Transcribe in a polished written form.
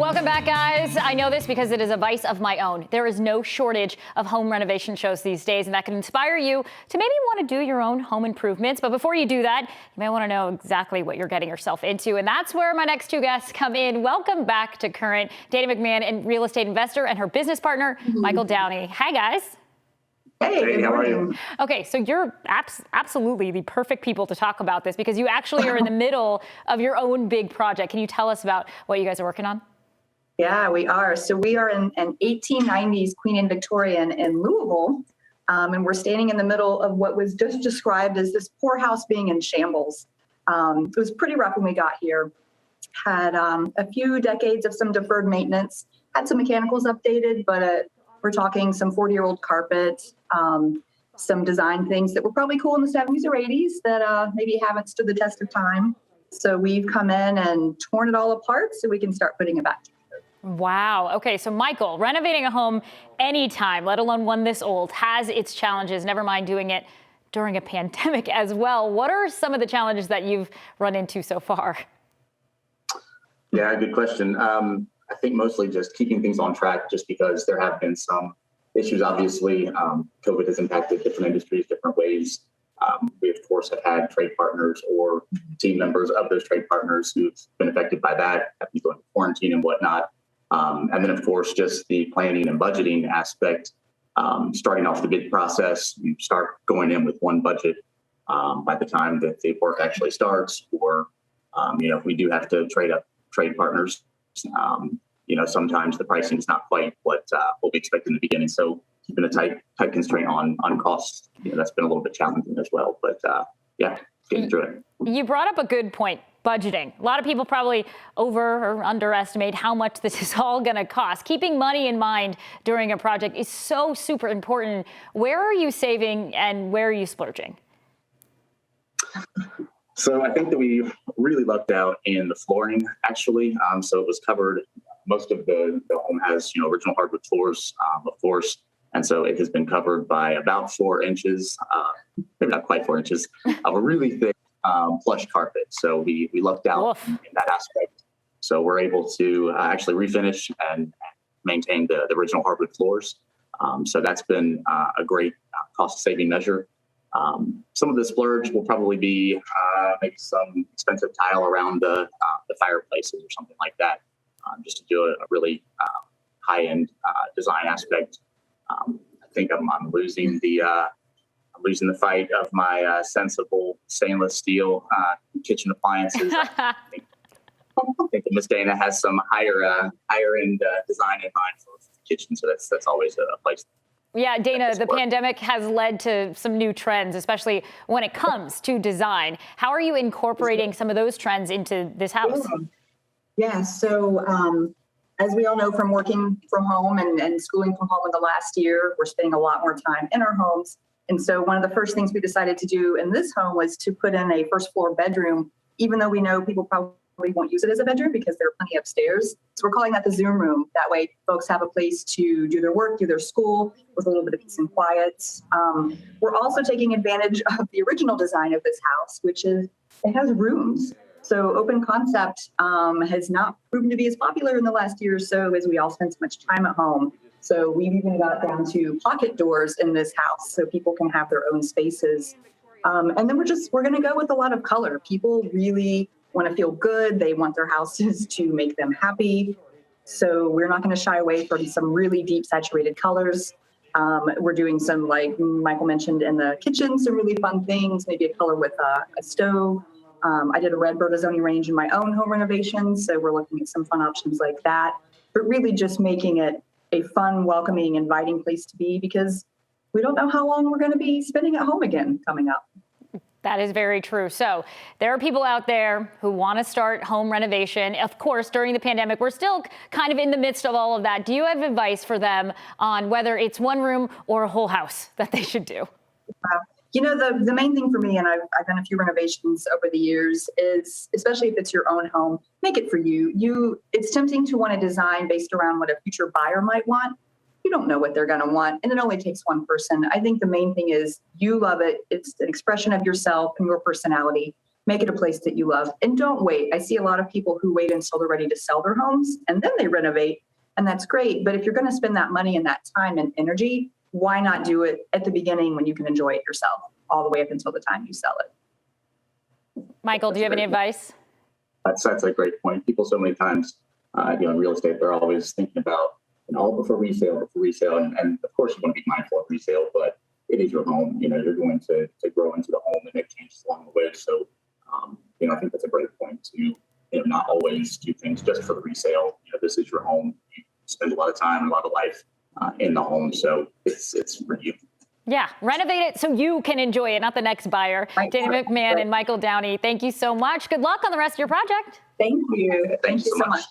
Welcome back, guys. I know this because it is a vice of my own. There is no shortage of home renovation shows these days, and that can inspire you to maybe want to do your own home improvements. But before you do that, you may want to know exactly what you're getting yourself into, and that's where my next two guests come in. Welcome back to Current, Dana McMahon, and real estate investor, and her business partner, Michael Downey. Hi, guys. Hey, how are you? Okay, so you're absolutely the perfect people to talk about this because you actually are in the middle of your own big project. Can you tell us about what you guys are working on? Yeah, we are. So we are in an 1890s Queen Victorian in Louisville, and we're standing in the middle of what was just described as this poor house being in shambles. It was pretty rough when we got here. Had a few decades of some deferred maintenance, had some mechanicals updated, but we're talking some 40-year-old carpet, some design things that were probably cool in the 70s or 80s that maybe haven't stood the test of time. So we've come in and torn it all apart so we can start putting it back together. Wow. Okay, so Michael, renovating a home anytime, let alone one this old, has its challenges, never mind doing it during a pandemic as well. What are some of the challenges that you've run into so far? Yeah, good question. I think mostly just keeping things on track just because there have been some issues, obviously. COVID has impacted different industries different ways. We, of course, have had trade partners or team members of those trade partners who've been affected by that, have been going to quarantine and whatnot. And then, of course, just the planning and budgeting aspect. Starting off the bid process, you start going in with one budget by the time that the work actually starts, or, if we do have to trade up trade partners, sometimes the pricing is not quite what we expect in the beginning. So keeping a tight constraint on costs, that's been a little bit challenging as well. But getting through it. You brought up a good point. Budgeting. A lot of people probably over or underestimate how much this is all going to cost. Keeping money in mind during a project is so super important. Where are you saving and where are you splurging? So I think that we really lucked out in the flooring, actually. So it was covered. Most of the home has, original hardwood floors, of course. And so it has been covered by about 4 inches, maybe not quite 4 inches, of a really thick plush carpet. So we lucked out in that aspect. So we're able to actually refinish and maintain the original hardwood floors. So that's been a great cost-saving measure. Some of the splurge will probably be maybe some expensive tile around the fireplaces or something like that, just to do a really high-end design aspect. I think I'm losing the fight of my sensible stainless steel kitchen appliances. I think Miss Dana has some higher end design in mind for the kitchen, so that's always a place. Yeah, Dana, the pandemic has led to some new trends, especially when it comes to design. How are you incorporating some of those trends into this house? Yeah, so as we all know from working from home and schooling from home in the last year, we're spending a lot more time in our homes. And so one of the first things we decided to do in this home was to put in a first floor bedroom, even though we know people probably won't use it as a bedroom because there are plenty upstairs. So we're calling that the Zoom room. That way folks have a place to do their work, do their school with a little bit of peace and quiet. We're also taking advantage of the original design of this house, which is it has rooms. So open concept has not proven to be as popular in the last year or so as we all spend so much time at home. So we've even got down to pocket doors in this house so people can have their own spaces. And then we're going to go with a lot of color. People really want to feel good. They want their houses to make them happy. So we're not going to shy away from some really deep saturated colors. We're doing some, like Michael mentioned in the kitchen, some really fun things, maybe a color with a stove. I did a red Bertazzoni range in my own home renovations. So we're looking at some fun options like that, but really just making it a fun, welcoming, inviting place to be because we don't know how long we're going to be spending at home again coming up. That is very true. So there are people out there who want to start home renovation. Of course, during the pandemic, we're still kind of in the midst of all of that. Do you have advice for them on whether it's one room or a whole house that they should do? The main thing for me, and I've done a few renovations over the years, is especially if it's your own home, make it for you. It's tempting to want to design based around what a future buyer might want. You don't know what they're going to want, and it only takes one person. I think the main thing is you love it. It's an expression of yourself and your personality. Make it a place that you love. And don't wait. I see a lot of people who wait until they're ready to sell their homes and then they renovate. And that's great. But if you're going to spend that money and that time and energy, why not do it at the beginning when you can enjoy it yourself all the way up until the time you sell it? Michael, do you have any advice? That's a great point. People so many times, in real estate, they're always thinking about, before resale, and of course you want to be mindful of resale, but it is your home. You're going to grow into the home and make changes along the way. So, I think that's a great point to, not always do things just for the resale. This is your home. You spend a lot of time, a lot of life in the home, so it's for you. Yeah, renovate it so you can enjoy it, not the next buyer. Right. Dana McMahon and Michael Downey, thank you so much. Good luck on the rest of your project. Thank you. Thank you so much.